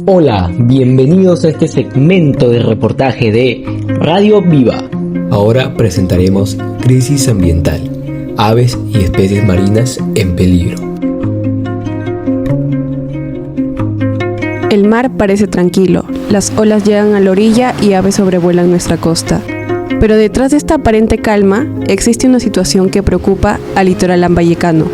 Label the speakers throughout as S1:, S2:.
S1: Hola, bienvenidos a este segmento de reportaje de Radio Viva.
S2: Ahora presentaremos Crisis Ambiental, aves y especies marinas en peligro.
S3: El mar parece tranquilo, las olas llegan a la orilla y aves sobrevuelan nuestra costa. Pero detrás de esta aparente calma existe una situación que preocupa al litoral lambayecano.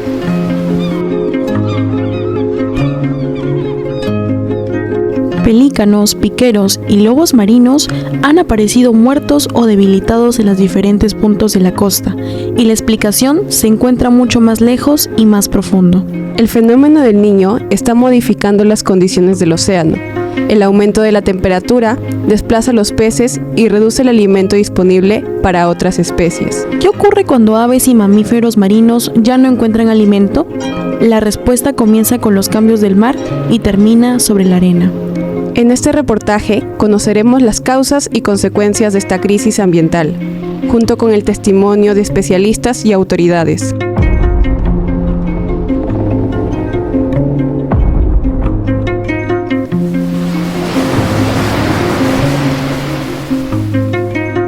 S4: Pelícanos, piqueros y lobos marinos han aparecido muertos o debilitados en los diferentes puntos de la costa, y la explicación se encuentra mucho más lejos y más profundo.
S3: El fenómeno del Niño está modificando las condiciones del océano. El aumento de la temperatura desplaza los peces y reduce el alimento disponible para otras especies.
S4: ¿Qué ocurre cuando aves y mamíferos marinos ya no encuentran alimento? La respuesta comienza con los cambios del mar y termina sobre la arena.
S3: En este reportaje conoceremos las causas y consecuencias de esta crisis ambiental, junto con el testimonio de especialistas y autoridades.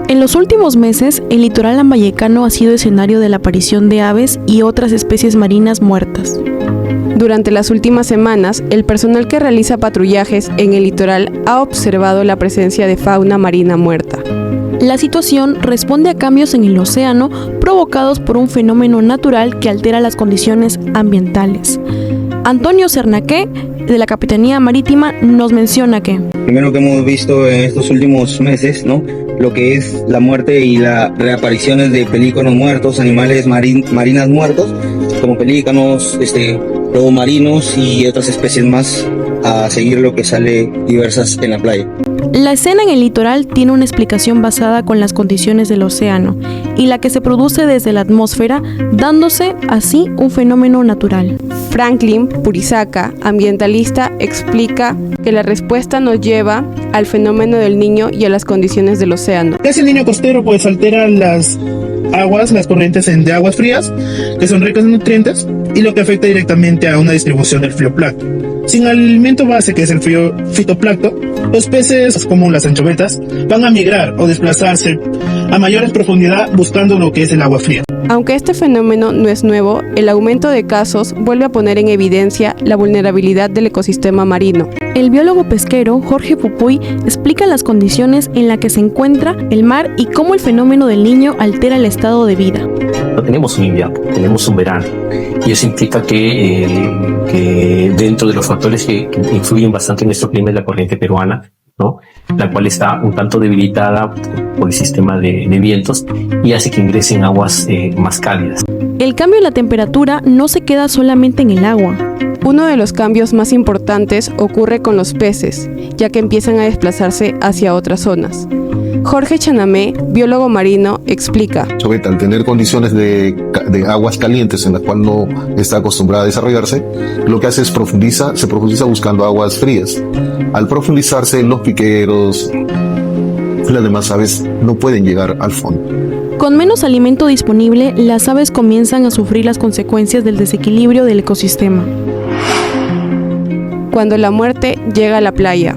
S4: En los últimos meses, el litoral lambayecano ha sido escenario de la aparición de aves y otras especies marinas muertas.
S3: Durante las últimas semanas, el personal que realiza patrullajes en el litoral ha observado la presencia de fauna marina muerta.
S4: La situación responde a cambios en el océano provocados por un fenómeno natural que altera las condiciones ambientales. Antonio Cernaque, de la Capitanía Marítima, nos menciona que
S5: primero que hemos visto en estos últimos meses, ¿no?, lo que es la muerte y las reapariciones de pelícanos muertos, animales marinas muertos, como pelícanos, lobos marinos y otras especies más, a seguir lo que sale diversas en la playa.
S4: La escena en el litoral tiene una explicación basada con las condiciones del océano y la que se produce desde la atmósfera, dándose así un fenómeno natural.
S3: Franklin Purisaca, ambientalista, explica que la respuesta nos lleva al fenómeno del Niño y a las condiciones del océano.
S6: ¿Qué es el Niño costero? Pues altera las aguas, las corrientes de aguas frías, que son ricas en nutrientes, y lo que afecta directamente a una distribución del fitoplancton. Sin alimento base, que es el fitoplancton, los peces, como las anchovetas, van a migrar o desplazarse a mayores profundidad buscando lo que es el agua fría.
S3: Aunque este fenómeno no es nuevo, el aumento de casos vuelve a poner en evidencia la vulnerabilidad del ecosistema marino.
S4: El biólogo pesquero Jorge Pupuy explica las condiciones en las que se encuentra el mar y cómo el fenómeno del Niño altera el estado de vida.
S7: No tenemos un invierno, tenemos un verano, y eso implica que dentro de los factores que influyen bastante en nuestro clima es la corriente peruana, ¿no?, la cual está un tanto debilitada por el sistema de vientos y hace que ingresen aguas más cálidas.
S4: El cambio en la temperatura no se queda solamente en el agua.
S3: Uno de los cambios más importantes ocurre con los peces, ya que empiezan a desplazarse hacia otras zonas. Jorge Chanamé, biólogo marino, explica.
S8: Al tener condiciones de aguas calientes en las cuales no está acostumbrada a desarrollarse, lo que hace es se profundiza buscando aguas frías. Al profundizarse, los piqueros, las demás aves no pueden llegar al fondo.
S4: Con menos alimento disponible, las aves comienzan a sufrir las consecuencias del desequilibrio del ecosistema.
S3: Cuando la muerte llega a la playa.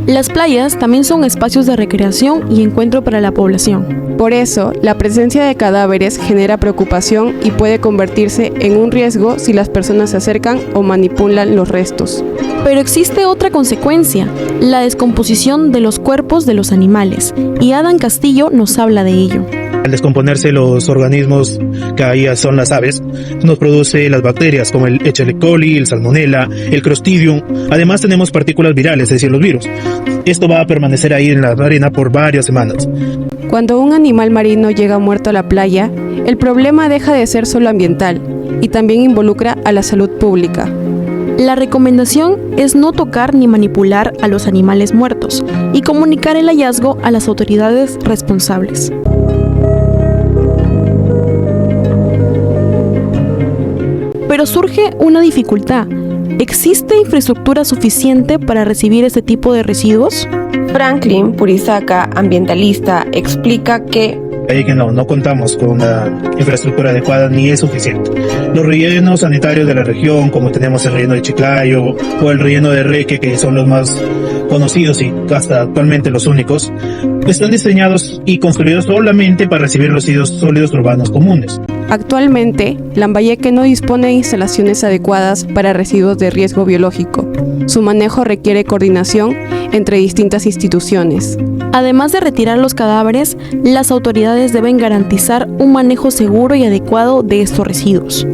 S4: Las playas también son espacios de recreación y encuentro para la población.
S3: Por eso, la presencia de cadáveres genera preocupación y puede convertirse en un riesgo si las personas se acercan o manipulan los restos.
S4: Pero existe otra consecuencia, la descomposición de los cuerpos de los animales, y Adán Castillo nos habla de ello.
S6: Al descomponerse los organismos que ahí son las aves, nos produce las bacterias como el Echele coli, el Salmonella, el Clostridium. Además tenemos partículas virales, es decir, los virus. Esto va a permanecer ahí en la arena por varias semanas.
S3: Cuando un animal marino llega muerto a la playa, el problema deja de ser solo ambiental y también involucra a la salud pública.
S4: La recomendación es no tocar ni manipular a los animales muertos y comunicar el hallazgo a las autoridades responsables. Pero surge una dificultad. ¿Existe infraestructura suficiente para recibir este tipo de residuos?
S3: Franklin Purisaca, ambientalista, explica que
S6: ahí que no contamos con la infraestructura adecuada ni es suficiente. Los rellenos sanitarios de la región, como tenemos el relleno de Chiclayo o el relleno de Reque, que son los más conocidos y hasta actualmente los únicos, están diseñados y construidos solamente para recibir residuos sólidos urbanos comunes.
S3: Actualmente, Lambayeque no dispone de instalaciones adecuadas para residuos de riesgo biológico. Su manejo requiere coordinación entre distintas instituciones.
S4: Además de retirar los cadáveres, las autoridades deben garantizar un manejo seguro y adecuado de estos residuos.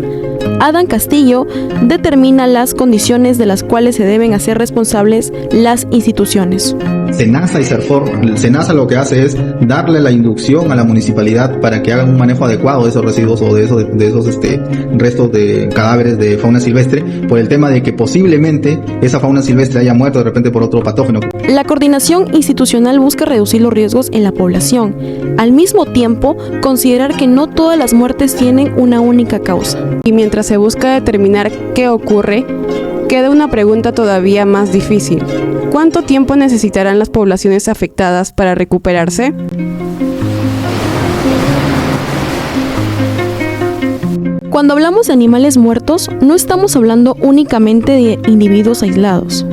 S4: Adam Castillo determina las condiciones de las cuales se deben hacer responsables las instituciones.
S9: SENASA y CERFOR, SENASA lo que hace es darle la inducción a la municipalidad para que hagan un manejo adecuado de esos residuos o de esos restos de cadáveres de fauna silvestre, por el tema de que posiblemente esa fauna silvestre haya muerto de repente por otro patógeno.
S4: La coordinación institucional busca reducir los riesgos en la población. Al mismo tiempo, considerar que no todas las muertes tienen una única causa.
S3: Y mientras se busca determinar qué ocurre, queda una pregunta todavía más difícil. ¿Cuánto tiempo necesitarán las poblaciones afectadas para recuperarse?
S4: Cuando hablamos de animales muertos, no estamos hablando únicamente de individuos aislados.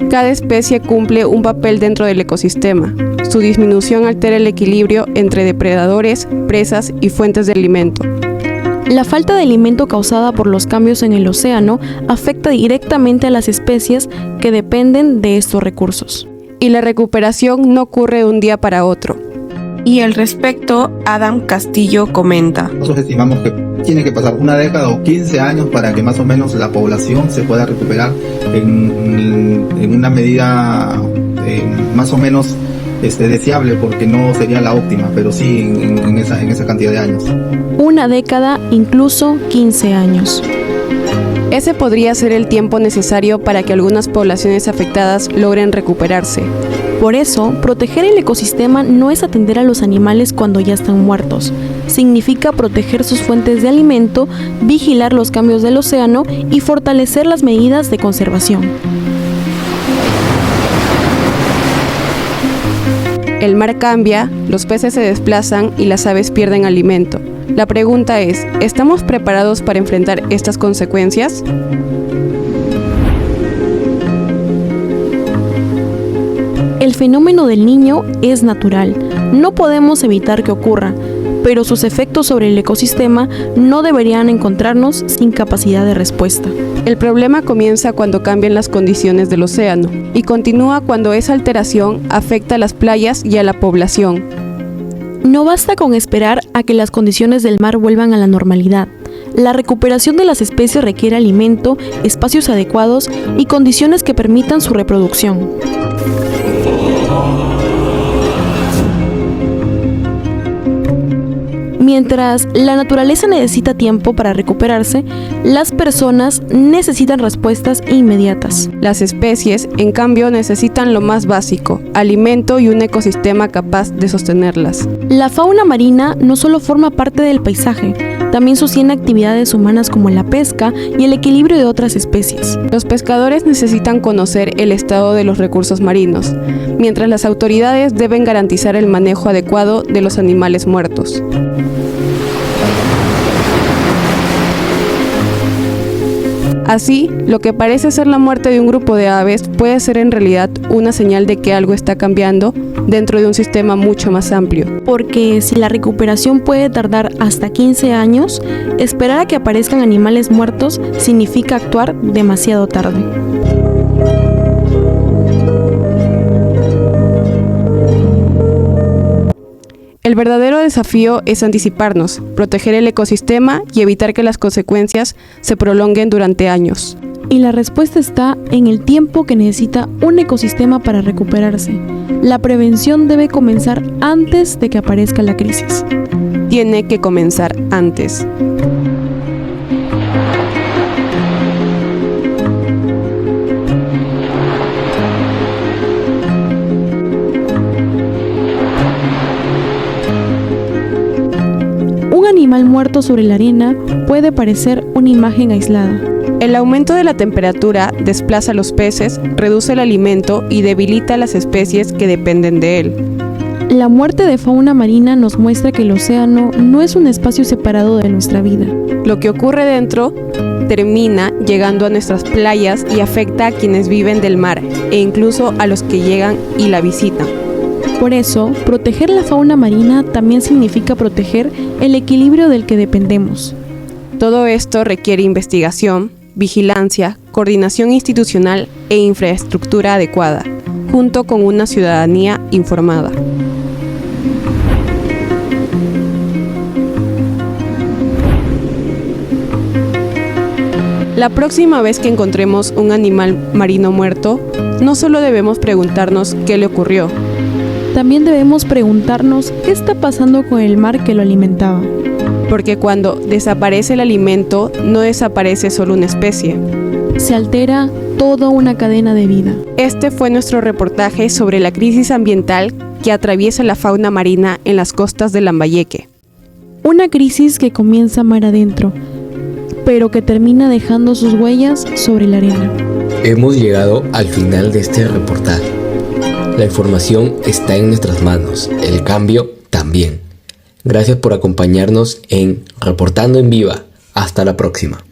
S3: Cada especie cumple un papel dentro del ecosistema. Su disminución altera el equilibrio entre depredadores, presas y fuentes de alimento.
S4: La falta de alimento causada por los cambios en el océano afecta directamente a las especies que dependen de estos recursos.
S3: Y la recuperación no ocurre de un día para otro.
S10: Y al respecto, Adam Castillo comenta:
S9: Nosotros estimamos que tiene que pasar una década o 15 años para que más o menos la población se pueda recuperar en una medida más o menos deseable, porque no sería la óptima, pero sí en esa cantidad de años.
S4: Una década, incluso 15 años.
S3: Ese podría ser el tiempo necesario para que algunas poblaciones afectadas logren recuperarse.
S4: Por eso, proteger el ecosistema no es atender a los animales cuando ya están muertos. Significa proteger sus fuentes de alimento, vigilar los cambios del océano y fortalecer las medidas de conservación.
S3: El mar cambia, los peces se desplazan y las aves pierden alimento. La pregunta es, ¿estamos preparados para enfrentar estas consecuencias?
S4: El fenómeno del Niño es natural, no podemos evitar que ocurra, pero sus efectos sobre el ecosistema no deberían encontrarnos sin capacidad de respuesta.
S3: El problema comienza cuando cambian las condiciones del océano y continúa cuando esa alteración afecta a las playas y a la población.
S4: No basta con esperar a que las condiciones del mar vuelvan a la normalidad. La recuperación de las especies requiere alimento, espacios adecuados y condiciones que permitan su reproducción. Mientras la naturaleza necesita tiempo para recuperarse, las personas necesitan respuestas inmediatas.
S3: Las especies, en cambio, necesitan lo más básico, alimento y un ecosistema capaz de sostenerlas.
S4: La fauna marina no solo forma parte del paisaje, también sostiene actividades humanas como la pesca y el equilibrio de otras especies.
S3: Los pescadores necesitan conocer el estado de los recursos marinos, mientras las autoridades deben garantizar el manejo adecuado de los animales muertos. Así, lo que parece ser la muerte de un grupo de aves puede ser en realidad una señal de que algo está cambiando dentro de un sistema mucho más amplio.
S4: Porque si la recuperación puede tardar hasta 15 años, esperar a que aparezcan animales muertos significa actuar demasiado tarde.
S3: El verdadero desafío es anticiparnos, proteger el ecosistema y evitar que las consecuencias se prolonguen durante años.
S4: Y la respuesta está en el tiempo que necesita un ecosistema para recuperarse. La prevención debe comenzar antes de que aparezca la crisis.
S3: Tiene que comenzar antes.
S4: Un animal muerto sobre la arena puede parecer una imagen aislada.
S3: El aumento de la temperatura desplaza a los peces, reduce el alimento y debilita las especies que dependen de él.
S4: La muerte de fauna marina nos muestra que el océano no es un espacio separado de nuestra vida.
S3: Lo que ocurre dentro termina llegando a nuestras playas y afecta a quienes viven del mar e incluso a los que llegan y la visitan.
S4: Por eso, proteger la fauna marina también significa proteger el equilibrio del que dependemos.
S3: Todo esto requiere investigación, vigilancia, coordinación institucional e infraestructura adecuada, junto con una ciudadanía informada. La próxima vez que encontremos un animal marino muerto, no solo debemos preguntarnos qué le ocurrió,
S4: También debemos preguntarnos qué está pasando con el mar que lo alimentaba.
S3: porque cuando desaparece el alimento, no desaparece solo una especie.
S4: Se altera toda una cadena de vida.
S3: Este fue nuestro reportaje sobre la crisis ambiental que atraviesa la fauna marina en las costas de Lambayeque.
S4: Una crisis que comienza mar adentro, pero que termina dejando sus huellas sobre la arena.
S2: Hemos llegado al final de este reportaje. La información está en nuestras manos, el cambio también. Gracias por acompañarnos en Reportando en Viva. Hasta la próxima.